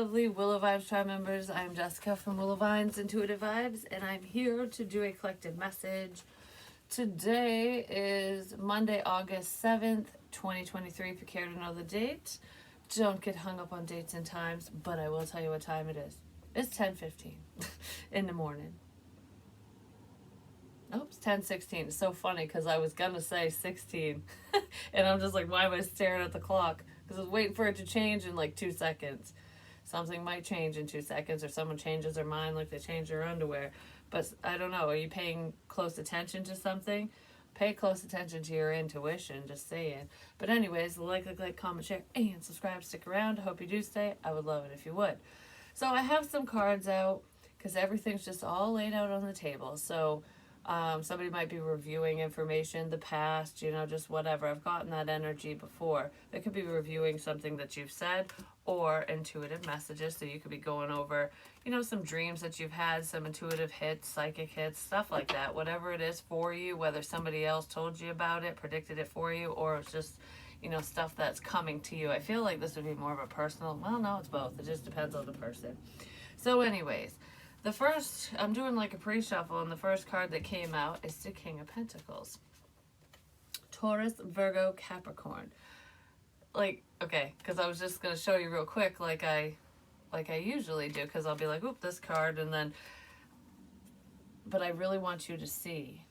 lovely Willow Vibes Tribe members. I'm Jessica from Willow Vines Intuitive Vibes, and I'm here to do a collective message. Today is Monday, August 7th, 2023. If you care to know the date, don't get hung up on dates and times, but I will tell you what time it is. It's 10:15 in the morning. Oops, 10:16. It's so funny because I was going to say 16, and I'm just like, why am I staring at the clock? Because I was waiting for it to change in like 2 seconds. Something might change in 2 seconds, or someone changes their mind like they change their underwear. But I don't know. Are you paying close attention to something? Pay close attention to your intuition, just saying. But anyways, like, comment, share, and subscribe. Stick around. I hope you do stay. I would love it if you would. So I have some cards out because everything's just all laid out on the table. So somebody might be reviewing information, the past, just whatever. I've gotten that energy before. They could be reviewing something that you've said or intuitive messages. So you could be going over, some dreams that you've had, some intuitive hits, psychic hits, stuff like that. Whatever it is for you, whether somebody else told you about it, predicted it for you, or it's just, stuff that's coming to you. I feel like this would be more of a personal, well, no, it's both. It just depends on the person. So anyways, I'm doing like a pre-shuffle, and the first card that came out is the King of Pentacles. Taurus, Virgo, Capricorn. Okay, because I was just going to show you real quick like I usually do, because I'll be like, oop, this card, but I really want you to see.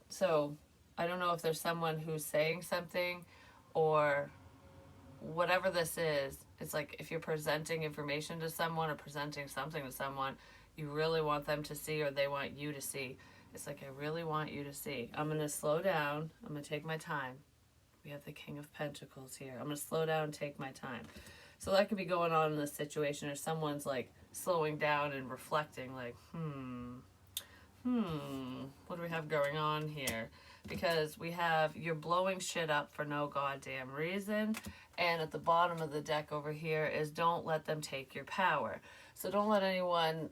So I don't know if there's someone who's saying something or whatever this is. It's like if you're presenting information to someone or presenting something to someone, you really want them to see, or they want you to see. It's like, I really want you to see. I'm going to slow down. I'm going to take my time. We have the King of Pentacles here. I'm going to slow down and take my time. So that could be going on in this situation, or someone's like slowing down and reflecting like, what do we have going on here? Because we have, you're blowing shit up for no goddamn reason. And at the bottom of the deck over here is, don't let them take your power. So don't let anyone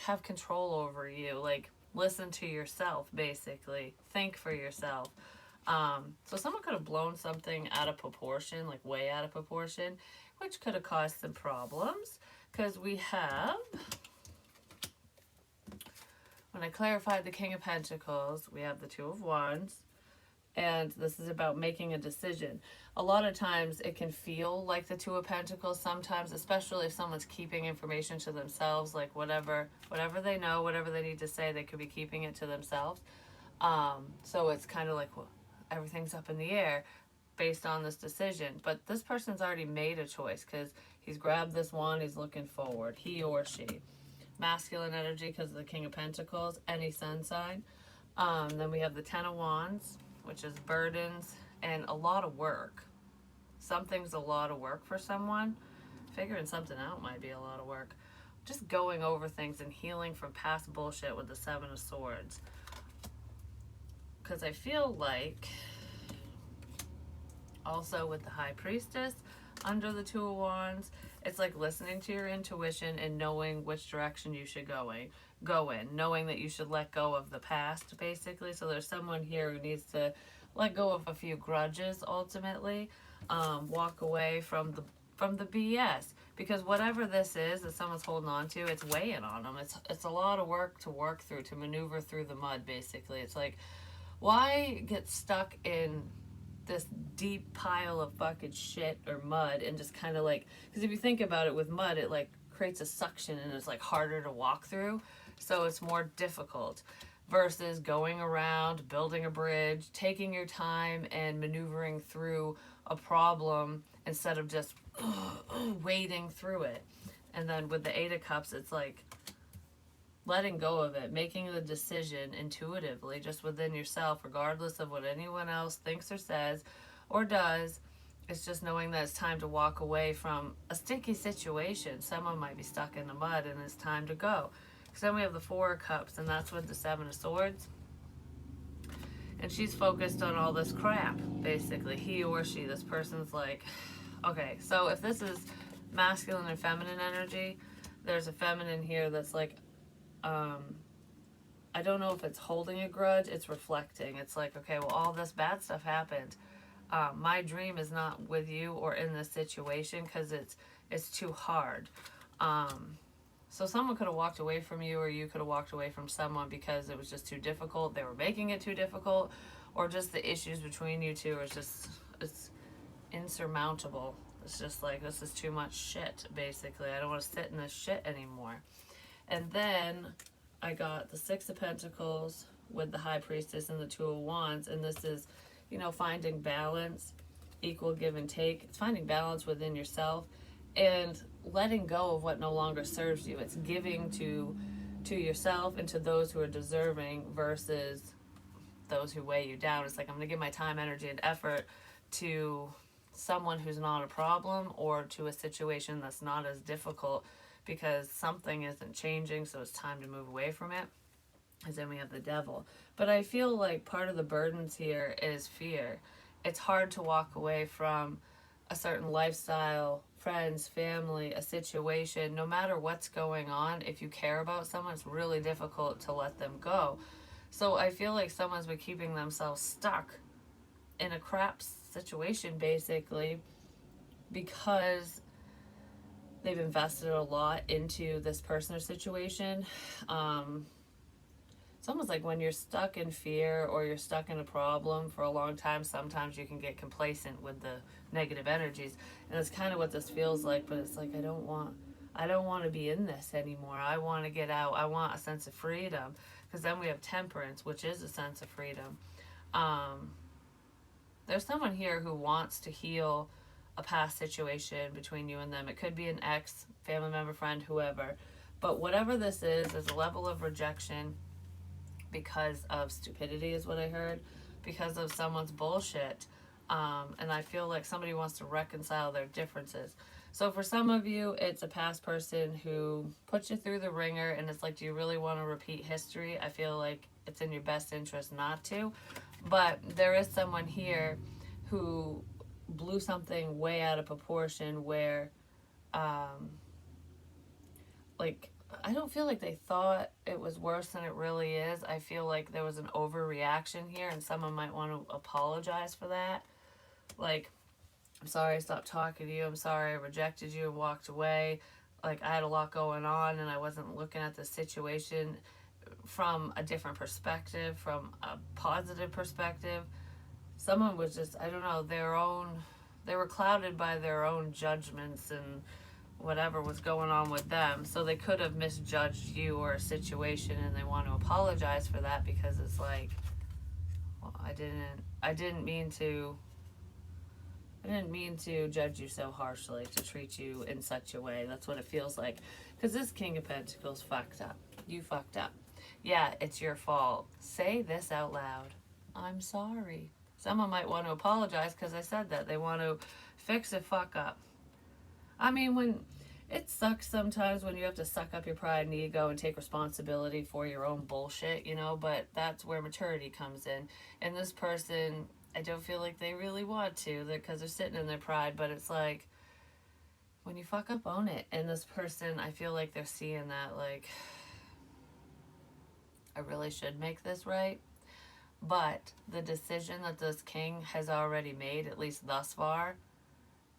have control over you. Like, listen to yourself, basically. Think for yourself. So someone could have blown something out of proportion, like way out of proportion, which could have caused some problems. Because we have, when I clarified the King of Pentacles, we have the Two of Wands. And this is about making a decision. A lot of times it can feel like the Two of Pentacles sometimes, especially if someone's keeping information to themselves, like whatever they know, whatever they need to say, they could be keeping it to themselves. So it's kind of like, well, everything's up in the air based on this decision. But this person's already made a choice because he's grabbed this wand, he's looking forward, he or she. Masculine energy because of the King of Pentacles, any sun sign. Then we have the Ten of Wands, which is burdens and a lot of work. Something's a lot of work for someone. Figuring something out might be a lot of work. Just going over things and healing from past bullshit with the Seven of Swords. Because I feel like, also with the High Priestess, under the Two of Wands, it's like listening to your intuition and knowing which direction you should go in, knowing that you should let go of the past, basically. So there's someone here who needs to let go of a few grudges, ultimately, walk away from the BS, because whatever this is that someone's holding on to, it's weighing on them. It's a lot of work to work through, to maneuver through the mud, basically. It's like, why get stuck in this deep pile of bucket shit or mud and just kind of like, because if you think about it, with mud, it like creates a suction and it's like harder to walk through, so it's more difficult versus going around, building a bridge, taking your time and maneuvering through a problem instead of just wading through it. And then with the Eight of Cups, it's like letting go of it, making the decision intuitively, just within yourself, regardless of what anyone else thinks or says or does. It's just knowing that it's time to walk away from a sticky situation. Someone might be stuck in the mud and it's time to go. Because then we have the Four of Cups, and that's with the Seven of Swords. And she's focused on all this crap, basically. He or she, this person's like, okay, so if this is masculine and feminine energy, there's a feminine here that's like, I don't know if it's holding a grudge, it's reflecting. It's like, okay, well, all this bad stuff happened. My dream is not with you or in this situation because it's too hard. So someone could have walked away from you, or you could have walked away from someone because it was just too difficult. They were making it too difficult, or just the issues between you two is just, it's insurmountable. It's just like, this is too much shit, basically. I don't want to sit in this shit anymore. And then I got the Six of Pentacles with the High Priestess and the Two of Wands. And this is, you know, finding balance, equal give and take. It's finding balance within yourself and letting go of what no longer serves you. It's giving to yourself and to those who are deserving versus those who weigh you down. It's like, I'm going to give my time, energy, and effort to someone who's not a problem, or to a situation that's not as difficult because something isn't changing, so it's time to move away from it. And then we have the Devil. But I feel like part of the burdens here is fear. It's hard to walk away from a certain lifestyle, friends, family, a situation. No matter what's going on, if you care about someone, it's really difficult to let them go. So I feel like someone's been keeping themselves stuck in a crap situation, basically, because they've invested a lot into this person or situation. It's almost like when you're stuck in fear or you're stuck in a problem for a long time, sometimes you can get complacent with the negative energies. And that's kind of what this feels like, but it's like, I don't want to be in this anymore. I want to get out. I want a sense of freedom. Because then we have Temperance, which is a sense of freedom. There's someone here who wants to heal a past situation between you and them. It could be an ex, family member, friend, whoever. But whatever this is, there's a level of rejection because of stupidity, is what I heard, because of someone's bullshit. And I feel like somebody wants to reconcile their differences. So for some of you, it's a past person who put you through the ringer, and it's like, do you really want to repeat history? I feel like it's in your best interest not to. But there is someone here who blew something way out of proportion where, like, I don't feel like they thought it was worse than it really is. I feel like there was an overreaction here, and someone might want to apologize for that. Like, I'm sorry I stopped talking to you. I'm sorry I rejected you and walked away. Like, I had a lot going on, and I wasn't looking at the situation from a different perspective, from a positive perspective. Someone was just, I don't know, they were clouded by their own judgments and whatever was going on with them. So they could have misjudged you or a situation, and they want to apologize for that, because it's like, well, I didn't mean to judge you so harshly, to treat you in such a way. That's what it feels like. Because this King of Pentacles fucked up. You fucked up. Yeah, it's your fault. Say this out loud. I'm sorry. Someone might want to apologize because I said that. They want to fix a fuck up. I mean, when it sucks sometimes when you have to suck up your pride and ego and take responsibility for your own bullshit, you know, but that's where maturity comes in. And this person, I don't feel like they really want to, because they're sitting in their pride, but it's like, when you fuck up, own it. And this person, I feel like they're seeing that, like, I really should make this right. But the decision that this king has already made, at least thus far,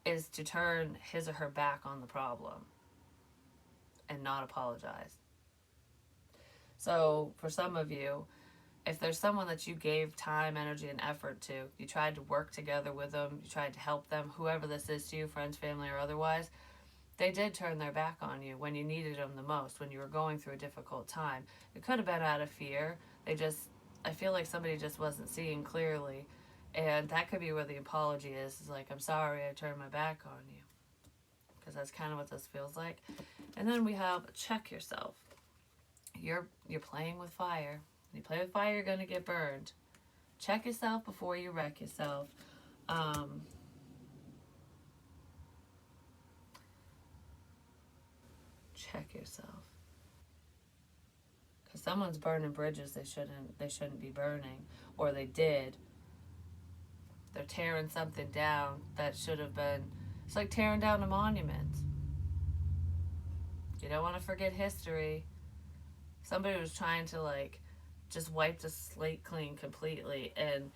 is to turn his or her back on the problem and not apologize. So for some of you, if there's someone that you gave time, energy, and effort to, you tried to work together with them, you tried to help them, whoever this is to you, friends, family, or otherwise, they did turn their back on you when you needed them the most, when you were going through a difficult time. It could have been out of fear. I feel like somebody just wasn't seeing clearly. And that could be where the apology is. It's like, I'm sorry I turned my back on you. Because that's kind of what this feels like. And then we have check yourself. You're playing with fire. When you play with fire, you're going to get burned. Check yourself before you wreck yourself. Check yourself. Because someone's burning bridges they shouldn't be burning. Or they did. They're tearing something down that should have been. It's like tearing down a monument. You don't want to forget history. Somebody was trying to, like, just wipe the slate clean completely, and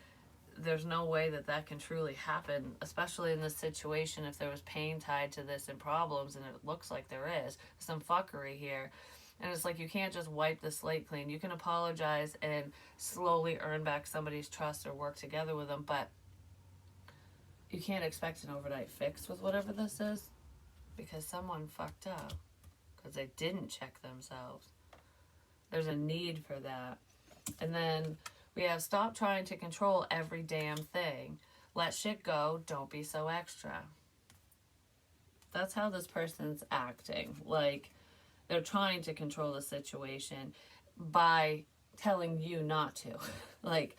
there's no way that that can truly happen, especially in this situation. If there was pain tied to this and problems, and it looks like there is some fuckery here, and it's like you can't just wipe the slate clean. You can apologize and slowly earn back somebody's trust or work together with them, but you can't expect an overnight fix with whatever this is, because someone fucked up because they didn't check themselves. There's a need for that. And then we have stop trying to control every damn thing. Let shit go. Don't be so extra. That's how this person's acting. Like, they're trying to control the situation by telling you not to. like,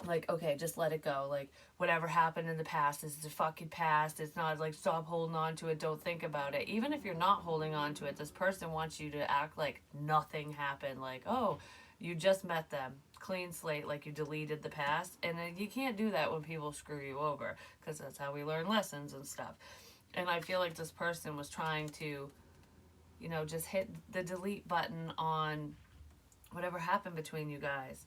like, okay, just let it go. Like, whatever happened in the past is the fucking past. It's not like, stop holding on to it. Don't think about it. Even if you're not holding on to it, this person wants you to act like nothing happened. Like, oh, you just met them. Clean slate, like you deleted the past. And you can't do that when people screw you over, because that's how we learn lessons and stuff. And I feel like this person was trying to, you know, just hit the delete button on whatever happened between you guys.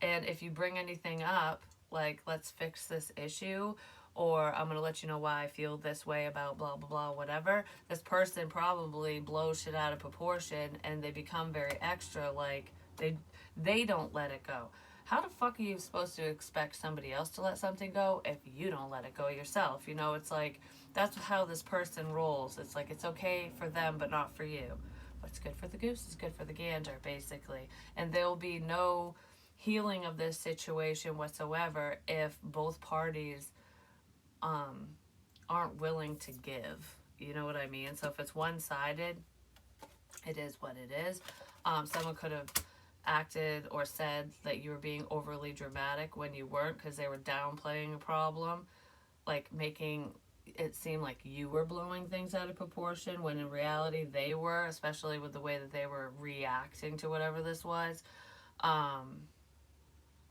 And if you bring anything up, like, let's fix this issue, or I'm going to let you know why I feel this way about blah, blah, blah, whatever, this person probably blows shit out of proportion and they become very extra. Like, they don't let it go. How the fuck are you supposed to expect somebody else to let something go if you don't let it go yourself? You know, it's like, that's how this person rolls. It's like, it's okay for them, but not for you. What's good for the goose is good for the gander, basically. And there'll be no healing of this situation whatsoever if both parties aren't willing to give. You know what I mean? So if it's one-sided, it is what it is. Someone could have acted or said that you were being overly dramatic when you weren't, because they were downplaying a problem, like making it seem like you were blowing things out of proportion when in reality they were, especially with the way that they were reacting to whatever this was.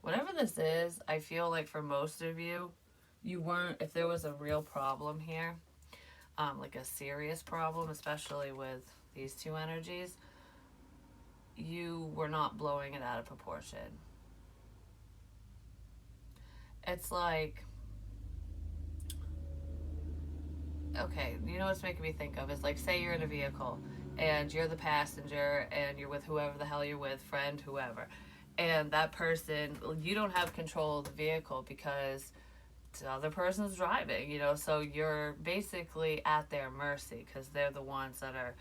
Whatever this is, I feel like for most of you, you weren't, if there was a real problem here, like a serious problem, especially with these two energies, you were not blowing it out of proportion. It's like, okay, you know what's making me think of is, like, say you're in a vehicle and you're the passenger and you're with whoever the hell you're with, friend, whoever, and that person, you don't have control of the vehicle because the other person's driving, you know, so you're basically at their mercy because they're the ones that are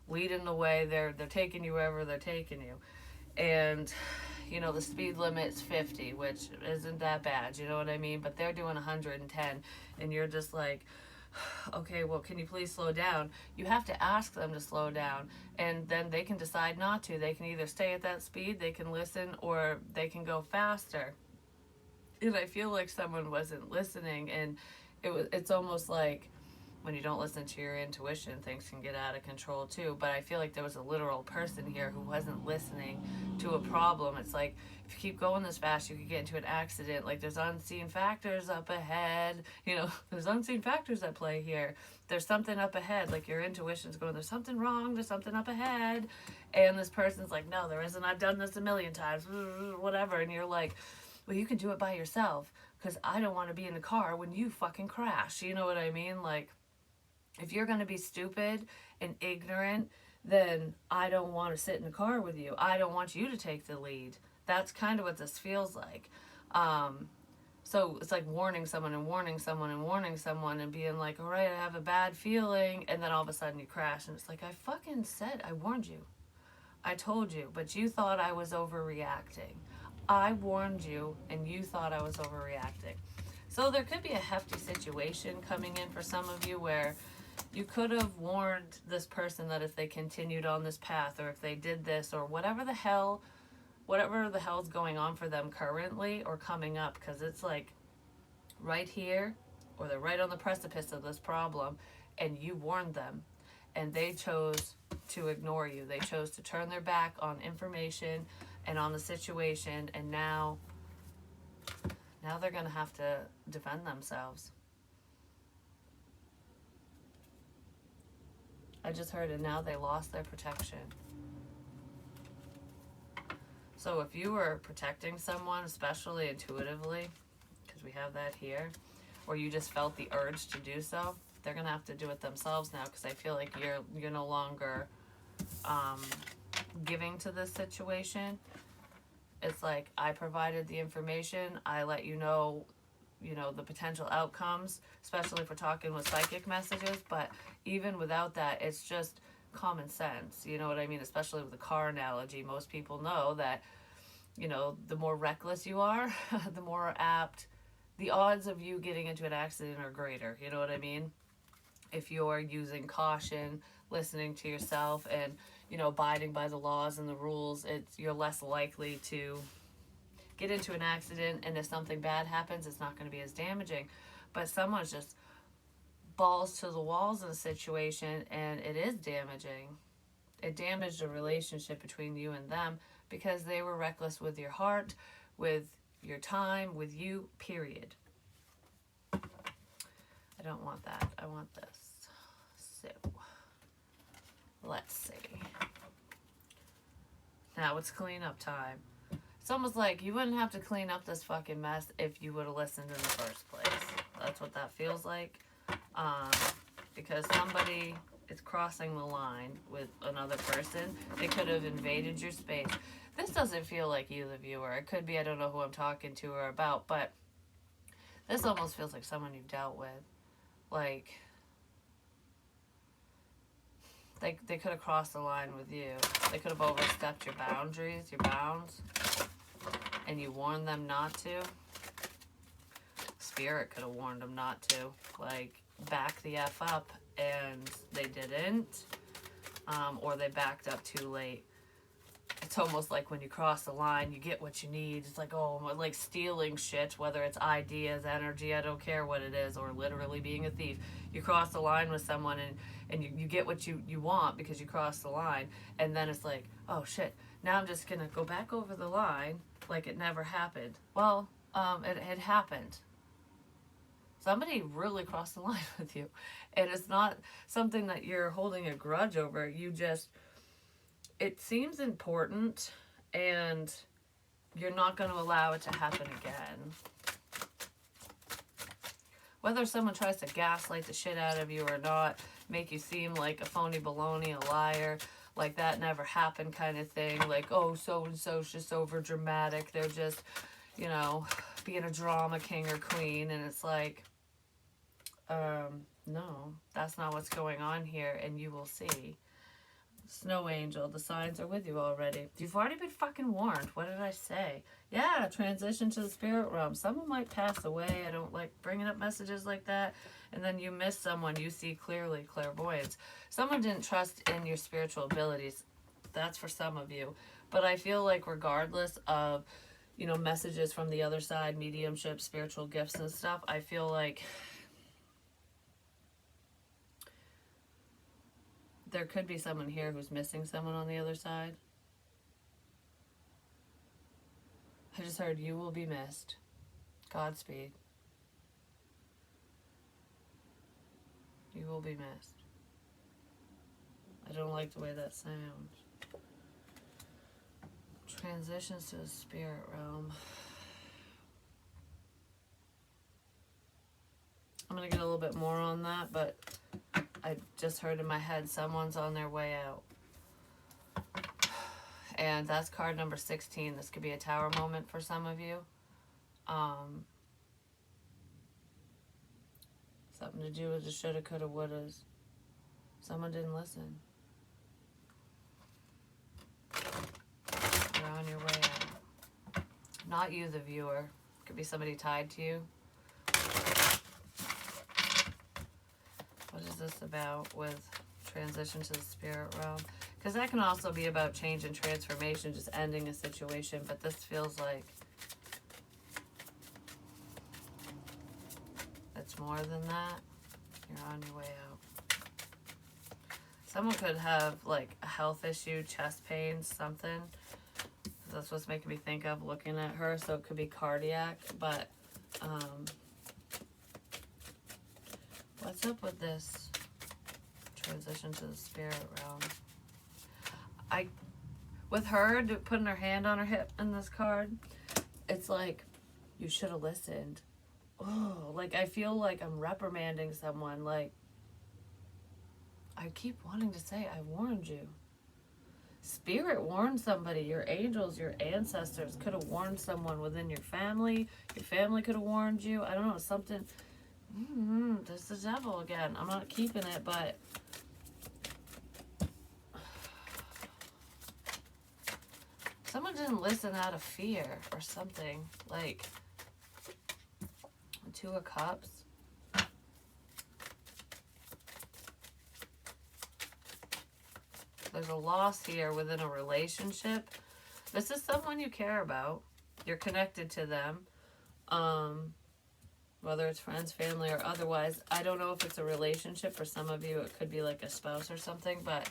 leading the way. They're taking you wherever they're taking you. And, you know, the speed limit's 50, which isn't that bad, you know what I mean? But they're doing 110, and you're just like, okay, well, can you please slow down? You have to ask them to slow down, and then they can decide not to. They can either stay at that speed, they can listen, or they can go faster. And I feel like someone wasn't listening, and it's almost like when you don't listen to your intuition, things can get out of control too. But I feel like there was a literal person here who wasn't listening to a problem. It's like, if you keep going this fast, you could get into an accident. Like, there's unseen factors up ahead. You know, there's unseen factors at play here. There's something up ahead. Like, your intuition's going, there's something wrong, there's something up ahead. And this person's like, no, there isn't. I've done this a million times, whatever. And you're like, well, you can do it by yourself, because I don't want to be in the car when you fucking crash. You know what I mean? Like, if you're going to be stupid and ignorant, then I don't want to sit in the car with you. I don't want you to take the lead. That's kind of what this feels like. So it's like warning someone and warning someone and warning someone and being like, all right, I have a bad feeling. And then all of a sudden you crash. And it's like, I fucking said, I warned you. I told you, but you thought I was overreacting. I warned you and you thought I was overreacting. So there could be a hefty situation coming in for some of you where you could have warned this person that if they continued on this path, or if they did this, or whatever the hell's going on for them currently or coming up, because it's like right here, or they're right on the precipice of this problem, and you warned them, and they chose to ignore you. They chose to turn their back on information and on the situation, and now they're going to have to defend themselves. I just heard it now. They lost their protection. So if you were protecting someone, especially intuitively, because we have that here, or you just felt the urge to do so, they're gonna have to do it themselves now, because I feel like you're no longer giving to this situation. It's like, I provided the information, I let you know the potential outcomes, especially if we're talking with psychic messages. But even without that, it's just common sense, you know what I mean? Especially with the car analogy, most people know that, the more reckless you are, the more apt, the odds of you getting into an accident are greater, you know what I mean? If you're using caution, listening to yourself, and, abiding by the laws and the rules, you're less likely to get into an accident, and if something bad happens, it's not going to be as damaging. But someone's just balls to the walls in a situation, and it is damaging. It damaged a relationship between you and them because they were reckless with your heart, with your time, with you, period. I don't want that. I want this. So, let's see. Now it's cleanup time. It's almost like you wouldn't have to clean up this fucking mess if you would have listened in the first place. That's what that feels like. Because somebody is crossing the line with another person. They could have invaded your space. This doesn't feel like you, the viewer. It could be, I don't know who I'm talking to or about, but this almost feels like someone you've dealt with. Like, they could have crossed the line with you. They could have overstepped your boundaries, your bounds, and you warned them not to. Spirit could have warned them not to. Like, back the F up, and they didn't. Or they backed up too late. It's almost like when you cross the line, you get what you need. It's like, oh, like stealing shit, whether it's ideas, energy, I don't care what it is, or literally being a thief. You cross the line with someone, and you get what you want because you crossed the line. And then it's like, oh, shit, now I'm just going to go back over the line like it never happened. Well, it had happened. Somebody really crossed the line with you. And it's not something that you're holding a grudge over. You just... It seems important, and you're not going to allow it to happen again. Whether someone tries to gaslight the shit out of you or not, make you seem like a phony baloney, a liar, like that never happened kind of thing, like, oh, so-and-so's just over dramatic, they're just, being a drama king or queen, and it's like, no, that's not what's going on here, and you will see. Snow angel, the signs are with you already. You've already been fucking warned. What did I say? Yeah, transition to the spirit realm. Someone might pass away. I don't like bringing up messages like that. And then you miss someone. You see clearly, clairvoyance. Someone didn't trust in your spiritual abilities. That's for some of you. But I feel like regardless of, messages from the other side, mediumship, spiritual gifts and stuff, I feel like there could be someone here who's missing someone on the other side. I just heard you will be missed. Godspeed. You will be missed. I don't like the way that sounds. Transitions to the spirit realm. I'm going to get a little bit more on that, but I just heard in my head someone's on their way out. And that's card number 16. This could be a tower moment for some of you. Something to do with the shoulda, coulda, wouldas. Someone didn't listen. You're on your way out. Not you, the viewer. Could be somebody tied to you. What is this about with transition to the spirit realm? Because that can also be about change and transformation, just ending a situation. But this feels like it's more than that. You're on your way out. Someone could have like a health issue, chest pain, something. That's what's making me think of looking at her. So it could be cardiac, but what's up with this transition to the spirit realm? with her putting her hand on her hip in this card, it's like, you should have listened. Oh, like I feel like I'm reprimanding someone. Like, I keep wanting to say, I warned you. Spirit warned somebody. Your angels, your ancestors could have warned someone within your family. Your family could have warned you. I don't know, something. There's the devil again. I'm not keeping it, but someone didn't listen out of fear or something. Like, Two of Cups. There's a loss here within a relationship. This is someone you care about. You're connected to them. Whether it's friends, family, or otherwise. I don't know if it's a relationship. For some of you, it could be like a spouse or something, but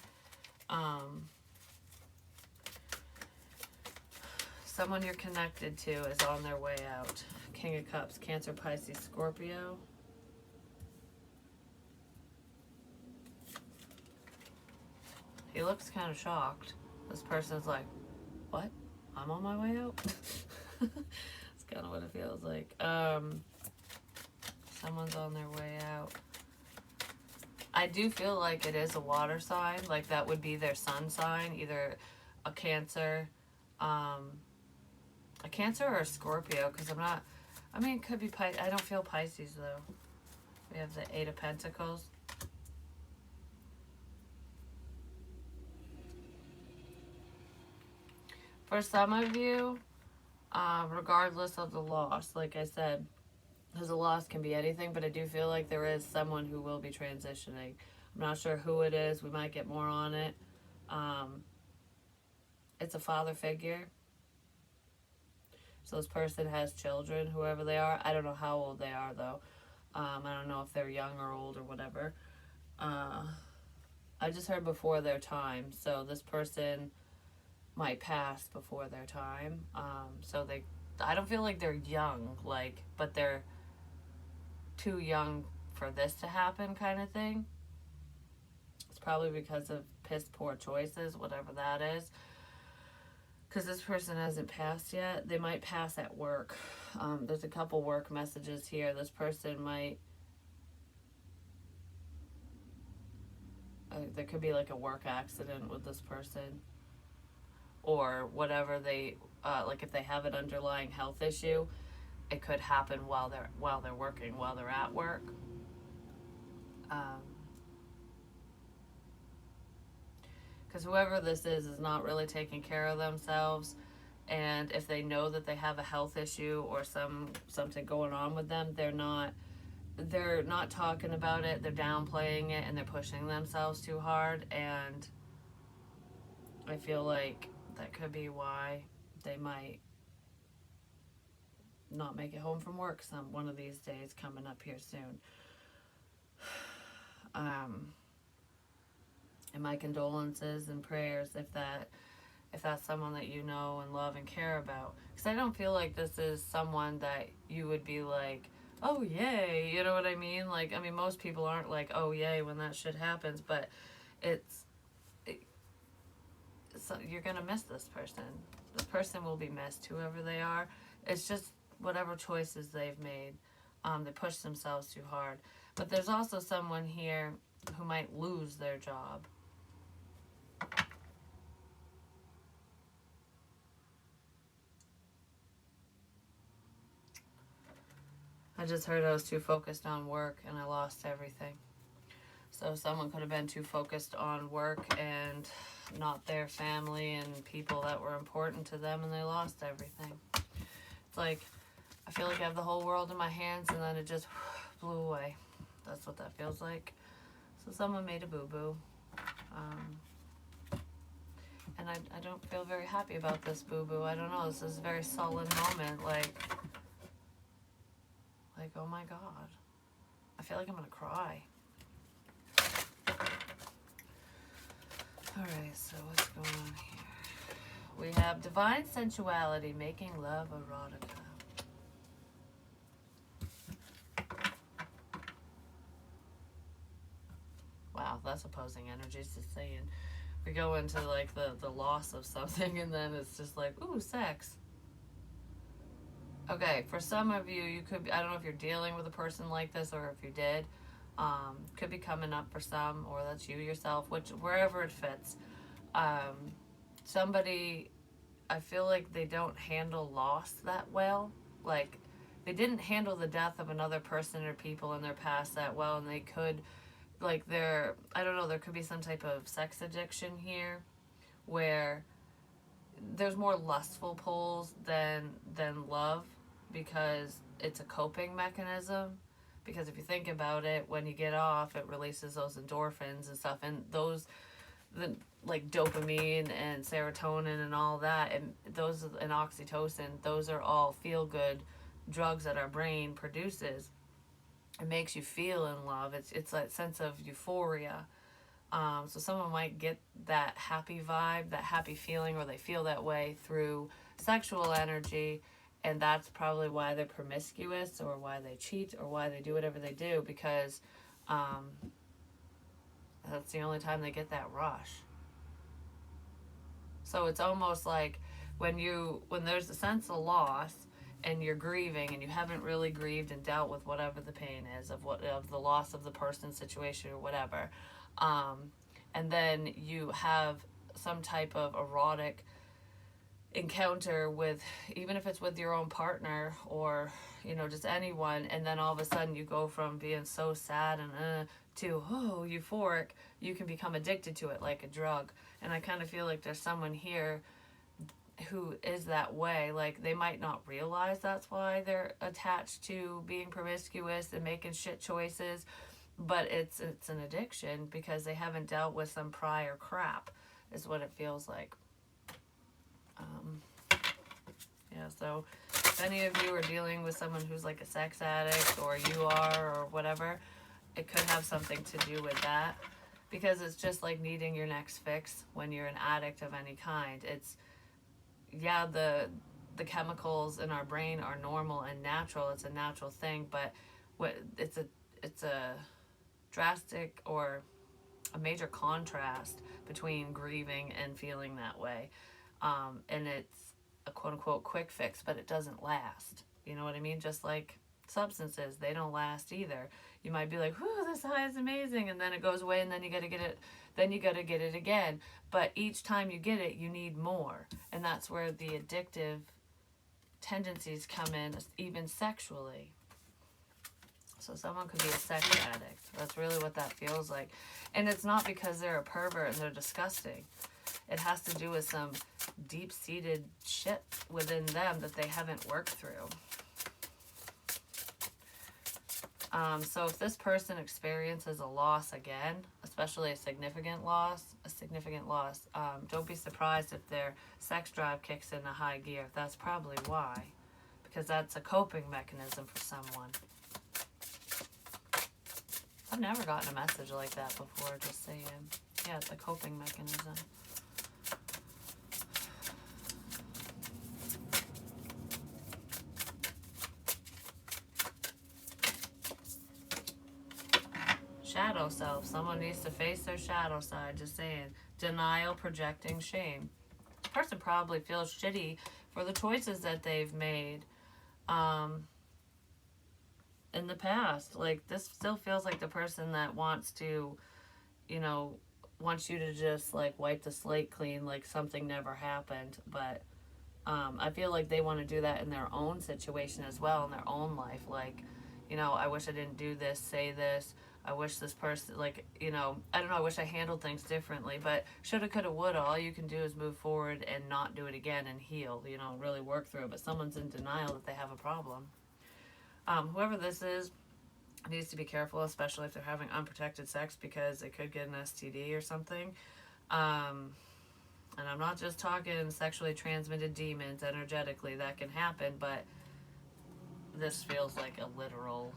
someone you're connected to is on their way out. King of Cups, Cancer, Pisces, Scorpio. He looks kind of shocked. This person's like, what? I'm on my way out? That's kind of what it feels like. Someone's on their way out. I do feel like it is a water sign. Like that would be their sun sign. Either a Cancer, or a Scorpio. Because I'm not, I mean, it could be Pisces. I don't feel Pisces though. We have the Eight of Pentacles. For some of you, regardless of the loss, like I said, because a loss can be anything, but I do feel like there is someone who will be transitioning. I'm not sure who it is. We might get more on it. It's a father figure. So this person has children, whoever they are. I don't know how old they are, though. I don't know if they're young or old or whatever. I just heard before their time. So this person might pass before their time. I don't feel like they're young, like, but they're too young for this to happen kind of thing. It's probably because of piss poor choices, whatever that is. Because this person hasn't passed yet. They might pass at work. There's a couple work messages here. This person might... there could be like a work accident with this person. Or whatever they... like if they have an underlying health issue, it could happen while they're working, while they're at work. Because whoever this is not really taking care of themselves, and if they know that they have a health issue or something going on with them, they're not talking about it. They're downplaying it and they're pushing themselves too hard. And I feel like that could be why they might not make it home from work one of these days coming up here soon. And my condolences and prayers if that's someone that you know and love and care about. Because I don't feel like this is someone that you would be like, oh yay, you know what I mean? Like, I mean, most people aren't like, oh yay when that shit happens, but so you're gonna miss this person. This person will be missed, whoever they are. It's just whatever choices they've made. They push themselves too hard. But there's also someone here who might lose their job. I just heard I was too focused on work and I lost everything. So someone could have been too focused on work and not their family and people that were important to them, and they lost everything. It's like, I feel like I have the whole world in my hands and then it just blew away. That's what that feels like. So someone made a boo-boo. And I don't feel very happy about this boo-boo. I don't know, this is a very sullen moment, like, oh my God. I feel like I'm gonna cry. Alright, so what's going on here? We have divine sensuality, making love erotica. Wow, that's opposing energies, just saying. We go into like the loss of something, and then it's just like, ooh, sex. Okay, for some of you, you could be, I don't know if you're dealing with a person like this or if you did. Could be coming up for some, or that's you yourself, which wherever it fits. Um, Somebody, I feel like they don't handle loss that well. Like, they didn't handle the death of another person or people in their past that well, and they could, like, I don't know, there could be some type of sex addiction here where there's more lustful pulls than love, because it's a coping mechanism. Because if you think about it, when you get off, it releases those endorphins and stuff, and those, the like dopamine and serotonin and all that, and those, and oxytocin, those are all feel good drugs that our brain produces. It makes you feel in love. It's that sense of euphoria. So someone might get that happy vibe, that happy feeling, or they feel that way through sexual energy, and that's probably why they're promiscuous, or why they cheat, or why they do whatever they do, because um, that's the only time they get that rush. So it's almost like when there's a sense of loss and you're grieving, and you haven't really grieved and dealt with whatever the pain is of the loss of the person, situation, or whatever, and then you have some type of erotic encounter with, even if it's with your own partner, or just anyone, and then all of a sudden you go from being so sad and to euphoric, you can become addicted to it like a drug. And I kind of feel like there's someone here who is that way. Like, they might not realize that's why they're attached to being promiscuous and making shit choices, but it's an addiction because they haven't dealt with some prior crap, is what it feels like. Yeah, so if any of you are dealing with someone who's like a sex addict, or you are, or whatever, it could have something to do with that, because it's just like needing your next fix when you're an addict of any kind. It's, yeah, the chemicals in our brain are normal and natural. It's a natural thing, but it's a drastic, or a major contrast between grieving and feeling that way. And it's a quote unquote quick fix, but it doesn't last. You know what I mean? Just like substances, they don't last either. You might be like, whoo, this high is amazing, and then it goes away, and then you gotta get it, again. But each time you get it, you need more. And that's where the addictive tendencies come in, even sexually. So someone could be a sex addict. That's really what that feels like. And it's not because they're a pervert and they're disgusting. It has to do with some deep-seated shit within them that they haven't worked through. So if this person experiences a loss again, especially a significant loss, don't be surprised if their sex drive kicks into high gear. That's probably why. Because that's a coping mechanism for someone. I've never gotten a message like that before, just saying. Yeah, it's a coping mechanism. Shadow self. Someone needs to face their shadow side, just saying. Denial, projecting, shame. This person probably feels shitty for the choices that they've made in the past. Like, this still feels like the person that wants to, wants you to just, like, wipe the slate clean like something never happened. But I feel like they want to do that in their own situation as well, in their own life. Like, I wish I didn't do this, say this. I wish this person, like, I don't know, I wish I handled things differently. But shoulda, coulda, woulda. All you can do is move forward and not do it again and heal, really work through it. But someone's in denial that they have a problem. Whoever this is needs to be careful, especially if they're having unprotected sex, because they could get an STD or something. And I'm not just talking sexually transmitted demons energetically. That can happen, but this feels like a literal,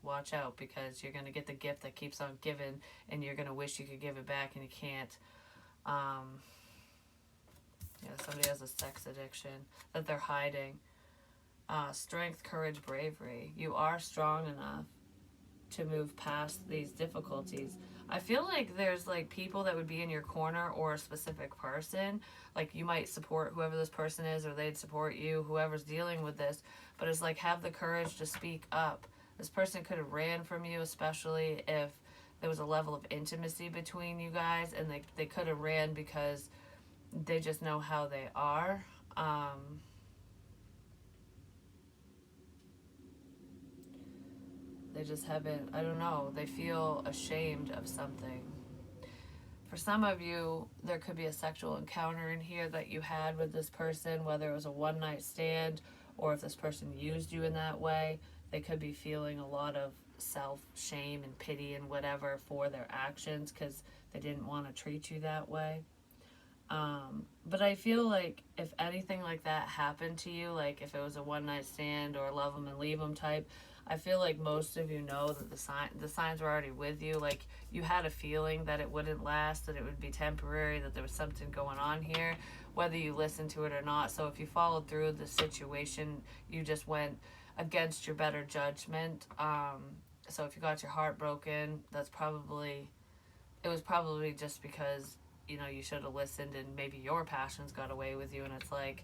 watch out, because you're going to get the gift that keeps on giving, and you're going to wish you could give it back, and you can't. Somebody has a sex addiction that they're hiding. Strength, courage, bravery. You are strong enough. to move past these difficulties. I feel like there's like people that would be in your corner, or a specific person. Like you might support whoever this person is, or they'd support you, whoever's dealing with this. But it's like, have the courage to speak up. This person could have ran from you, especially if there was a level of intimacy between you guys, and they could have ran because they just know how they are. They just haven't, I don't know, they feel ashamed of something. For some of you, there could be a sexual encounter in here that you had with this person, whether it was a one night stand or if this person used you in that way. They could be feeling a lot of self shame and pity and whatever for their actions because they didn't want to treat you that way. But I feel like if anything like that happened to you, like if it was a one night stand or love them and leave them type, I feel like most of you know that the signs were already with you. Like you had a feeling that it wouldn't last, that it would be temporary, that there was something going on here, whether you listened to it or not. So if you followed through the situation, you just went against your better judgment. So if you got your heart broken, it was probably just because you should have listened, and maybe your passions got away with you. And it's like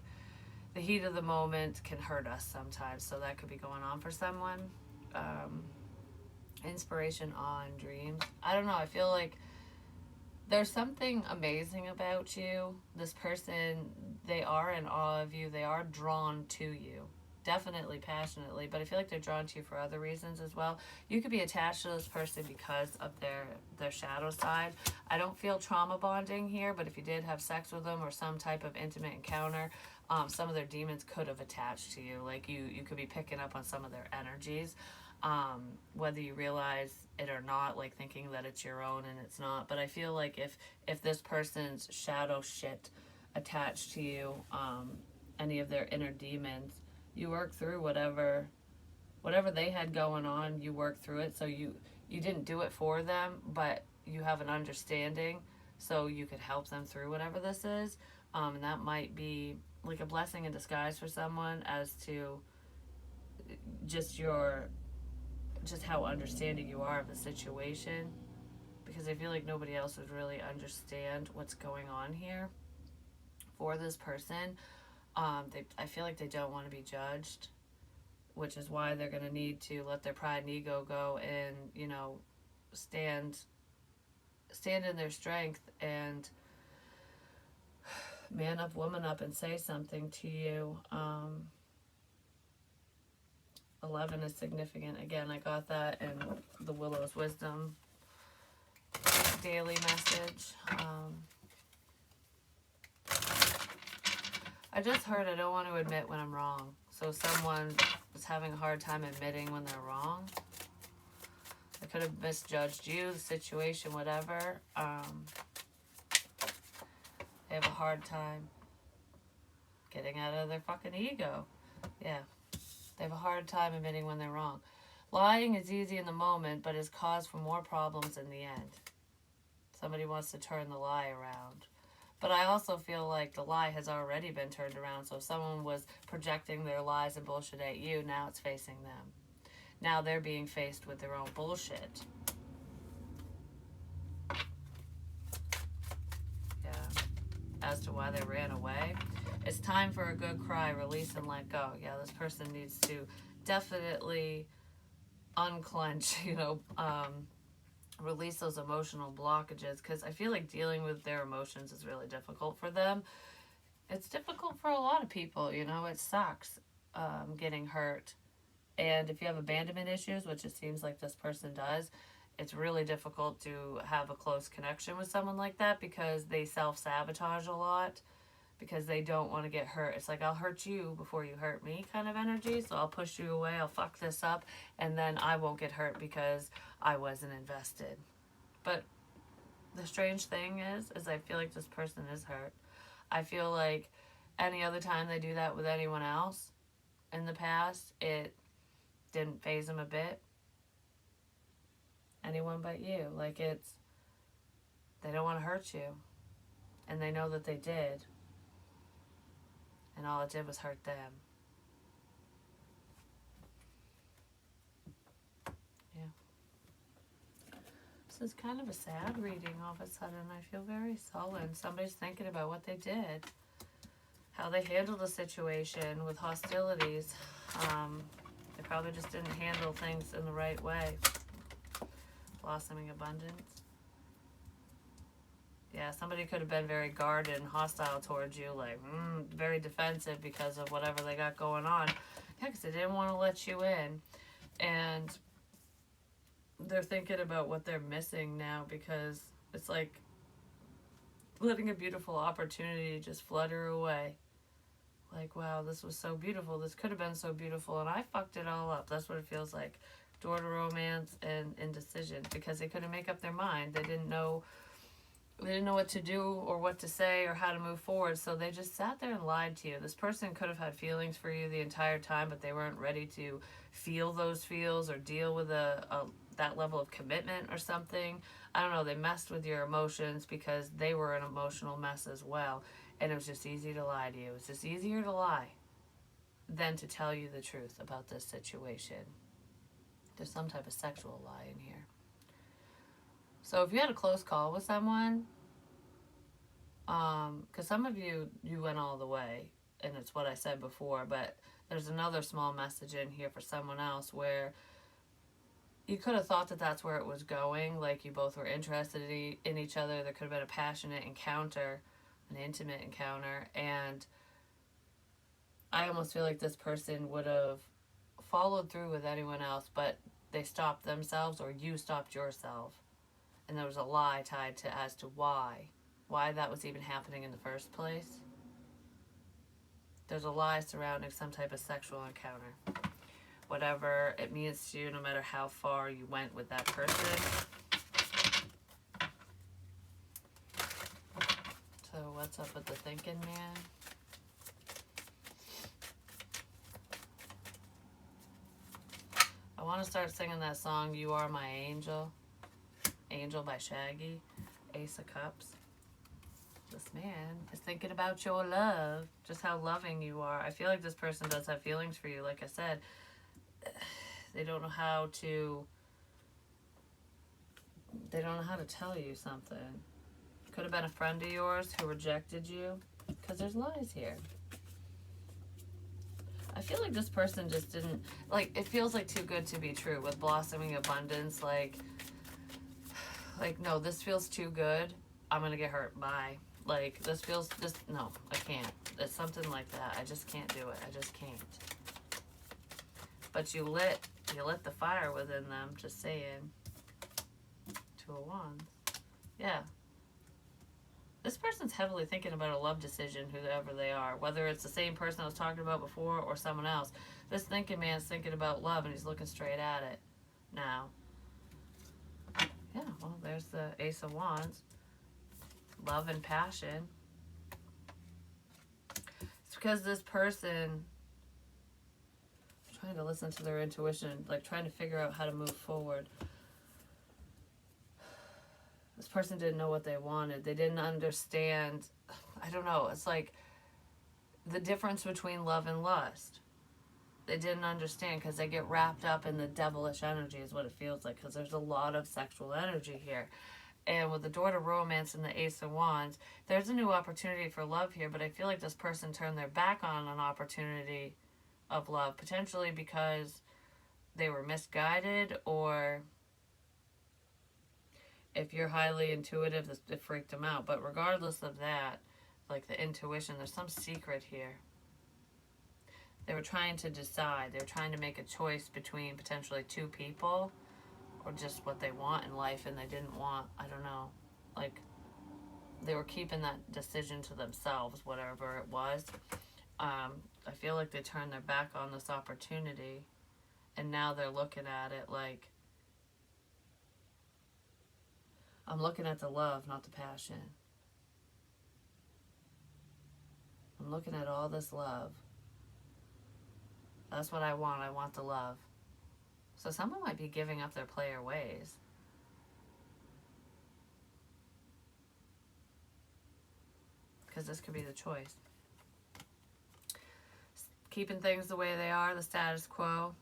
the heat of the moment can hurt us sometimes, so that could be going on for someone. Inspiration on dreams, I don't know, I feel like there's something amazing about you. This person, they are in awe of you, they are drawn to you, definitely passionately, but I feel like they're drawn to you for other reasons as well. You could be attached to this person because of their shadow side. I don't feel trauma bonding here, but if you did have sex with them or some type of intimate encounter, some of their demons could have attached to you. Like you could be picking up on some of their energies, whether you realize it or not, like thinking that it's your own and it's not. But I feel like if this person's shadow shit attached to you, any of their inner demons, you work through whatever they had going on. You work through it, so you didn't do it for them, but you have an understanding, so you could help them through whatever this is. And that might be like a blessing in disguise for someone, as to just how understanding you are of the situation, because I feel like nobody else would really understand what's going on here for this person. I feel like they don't want to be judged, which is why they're going to need to let their pride and ego go and, stand in their strength and man up, woman up, and say something to you. 11 is significant. Again, I got that in the Willow's Wisdom daily message. I just heard I don't want to admit when I'm wrong. So someone is having a hard time admitting when they're wrong. I could have misjudged you, the situation, whatever. They have a hard time getting out of their fucking ego. Yeah. They have a hard time admitting when they're wrong. Lying is easy in the moment, but is cause for more problems in the end. Somebody wants to turn the lie around. But I also feel like the lie has already been turned around. So if someone was projecting their lies and bullshit at you, now it's facing them. Now they're being faced with their own bullshit. Yeah. As to why they ran away. It's time for a good cry, release and let go. Yeah, this person needs to definitely unclench, release those emotional blockages, because I feel like dealing with their emotions is really difficult for them. It's difficult for a lot of people, it sucks getting hurt. And if you have abandonment issues, which it seems like this person does, it's really difficult to have a close connection with someone like that, because they self-sabotage a lot, because they don't want to get hurt. It's like, I'll hurt you before you hurt me kind of energy. So I'll push you away, I'll fuck this up, and then I won't get hurt because I wasn't invested. But the strange thing is I feel like this person is hurt. I feel like any other time they do that with anyone else in the past, it didn't faze them a bit. Anyone but you. Like, they don't want to hurt you. And they know that they did. And all it did was hurt them. Yeah. This is kind of a sad reading all of a sudden. I feel very sullen. Somebody's thinking about what they did, how they handled the situation with hostilities. They probably just didn't handle things in the right way. Blossoming abundance. Yeah, somebody could have been very guarded and hostile towards you, like, very defensive because of whatever they got going on. Yeah, because they didn't want to let you in. And they're thinking about what they're missing now, because it's like letting a beautiful opportunity just flutter away. Like, wow, this was so beautiful. This could have been so beautiful, and I fucked it all up. That's what it feels like. Door to romance and indecision, because they couldn't make up their mind. They didn't know what to do or what to say or how to move forward, so they just sat there and lied to you. This person could have had feelings for you the entire time, but they weren't ready to feel those feels or deal with that level of commitment or something. I don't know, they messed with your emotions because they were an emotional mess as well, and it was just easy to lie to you. It's just easier to lie than to tell you the truth about this situation. There's some type of sexual lie in here. So if you had a close call with someone, because some of you went all the way, and it's what I said before, but there's another small message in here for someone else where you could have thought that that's where it was going, like you both were interested in each other. There could have been a passionate encounter, an intimate encounter, and I almost feel like this person would have followed through with anyone else, but they stopped themselves, or you stopped yourself. And there was a lie tied to as to why that was even happening in the first place. There's a lie surrounding some type of sexual encounter. Whatever it means to you, no matter how far you went with that person. So what's up with the thinking man? I want to start singing that song, You Are My Angel. Angel by Shaggy. Ace of Cups. This man is thinking about your love, just how loving you are. I feel like this person does have feelings for you. Like I said, they don't know how to tell you something. Could have been a friend of yours who rejected you, because there's lies here. I feel like this person just didn't, like, it feels like too good to be true with blossoming abundance. Like, no, this feels too good. I'm going to get hurt. Bye. Like, no, I can't. It's something like that. I just can't do it. I just can't. But you lit the fire within them, just saying. Two of Wands. Yeah. This person's heavily thinking about a love decision, whoever they are. Whether it's the same person I was talking about before or someone else. This thinking man's thinking about love, and he's looking straight at it now. Yeah, well, there's the Ace of Wands. Love and passion. It's because this person is trying to listen to their intuition, like trying to figure out how to move forward. This person didn't know what they wanted. They didn't understand. I don't know. It's like the difference between love and lust. They didn't understand because they get wrapped up in the devilish energy is what it feels like, because there's a lot of sexual energy here. And with the Door to Romance and the Ace of Wands, there's a new opportunity for love here, but I feel like this person turned their back on an opportunity of love, potentially because they were misguided, or if you're highly intuitive, it freaked them out. But regardless of that, like the intuition, there's some secret here. They were trying to decide. They were trying to make a choice between potentially two people or just what they want in life, and they didn't want, I don't know, like they were keeping that decision to themselves, whatever it was. I feel like they turned their back on this opportunity, and now they're looking at it like, I'm looking at the love, not the passion. I'm looking at all this love. That's what I want. I want the love. So someone might be giving up their player ways. Because this could be the choice. Keeping things the way they are, the status quo.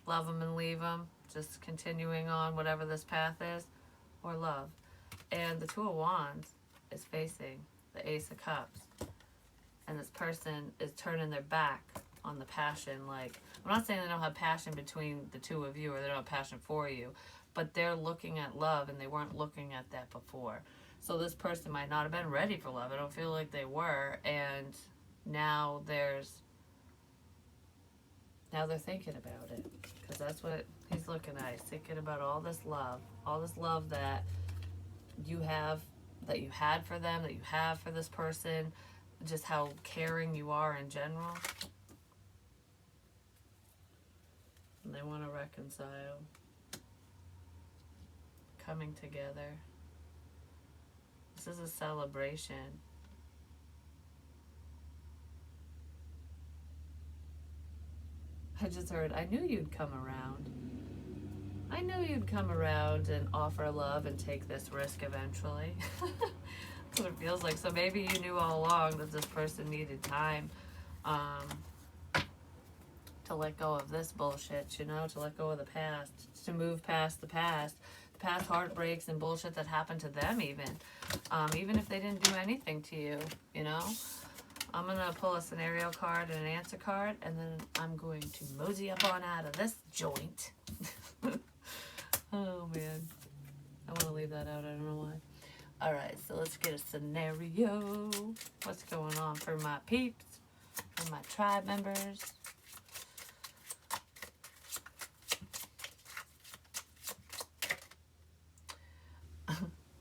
Love them and leave them. Just continuing on whatever this path is. or love. And the Two of Wands is facing the Ace of Cups. And this person is turning their back on the passion. Like, I'm not saying they don't have passion between the two of you or they don't have passion for you, but they're looking at love and they weren't looking at that before. So this person might not have been ready for love. I don't feel like they were. And now they're thinking about it, because that's what he's looking at. He's thinking about all this love that you have, that you had for them, that you have for this person, just how caring you are in general. And they want to reconcile, coming together. This is a celebration. I just heard, I knew you'd come around. I knew you'd come around and offer love and take this risk eventually. That's what it feels like. So maybe you knew all along that this person needed time to let go of this bullshit, you know, to let go of the past, to move past the past heartbreaks and bullshit that happened to them even if they didn't do anything to you, you know. I'm going to pull a scenario card and an answer card, and then I'm going to mosey up on out of this joint. Oh, man. I want to leave that out. I don't know why. All right, so let's get a scenario. What's going on for my peeps, for my tribe members?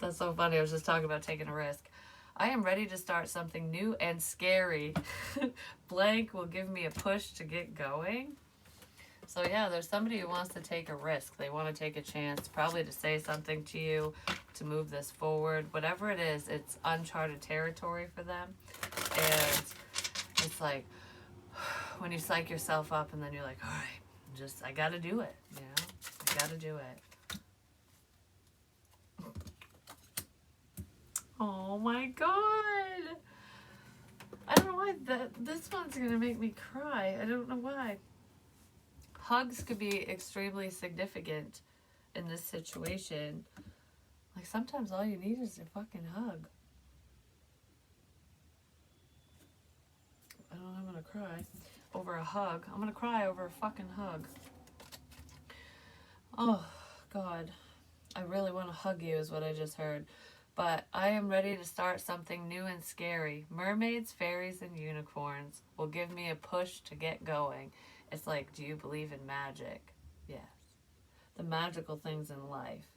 That's so funny. I was just talking about taking a risk. I am ready to start something new and scary. Blank will give me a push to get going. So yeah, there's somebody who wants to take a risk. They want to take a chance, probably to say something to you, to move this forward. Whatever it is, it's uncharted territory for them. And it's like, when you psych yourself up and then you're like, all right, I got to do it. You know, I got to do it. Oh my god! I don't know why this one's gonna make me cry. I don't know why. Hugs could be extremely significant in this situation. Like, sometimes all you need is a fucking hug. I don't know, I'm gonna cry over a hug. I'm gonna cry over a fucking hug. Oh, God. I really want to hug you is what I just heard. But I am ready to start something new and scary. Mermaids, fairies, and unicorns will give me a push to get going. It's like, do you believe in magic? Yes. The magical things in life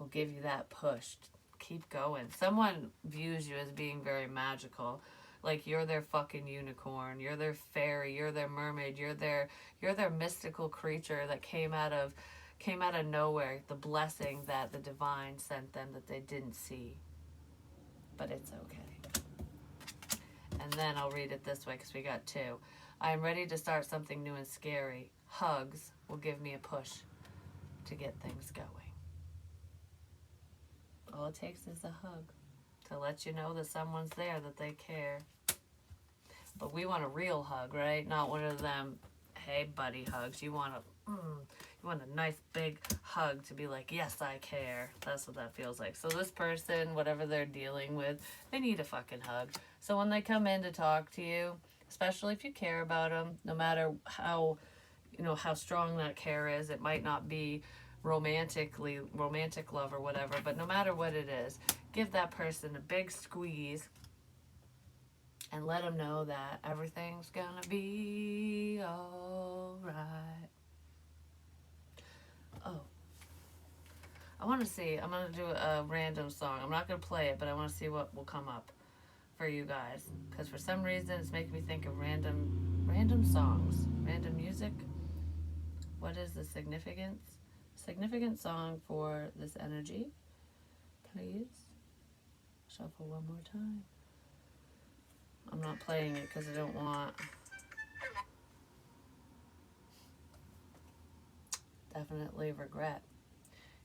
will give you that push. Keep going. Someone views you as being very magical. Like, you're their fucking unicorn. You're their fairy. You're their mermaid. You're their mystical creature that came out of nowhere, the blessing that the divine sent them that they didn't see. But it's okay. And then I'll read it this way because we got two. I am ready to start something new and scary. Hugs will give me a push to get things going. All it takes is a hug to let you know that someone's there, that they care. But we want a real hug, right? Not one of them, hey buddy hugs. You want a nice big hug to be like, yes, I care. That's what that feels like. So this person, whatever they're dealing with, they need a fucking hug. So when they come in to talk to you, especially if you care about them, no matter how strong that care is, it might not be romantic love or whatever, but no matter what it is, give that person a big squeeze and let them know that everything's gonna be all right. Oh, I want to see. I'm going to do a random song. I'm not going to play it, but I want to see what will come up for you guys. Because for some reason, it's making me think of random songs, random music. What is the significance? Significant song for this energy. Please. Shuffle one more time. I'm not playing it because I don't want... Definitely regret.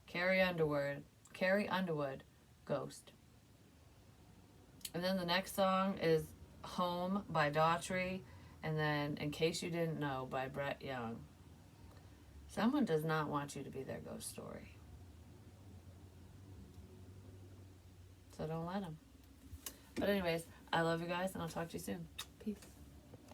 Carrie Underwood, Ghost. And then the next song is Home by Daughtry, and then In Case You Didn't Know by Brett Young. Someone does not want you to be their ghost story. So don't let them. But anyways, I love you guys, and I'll talk to you soon. Peace.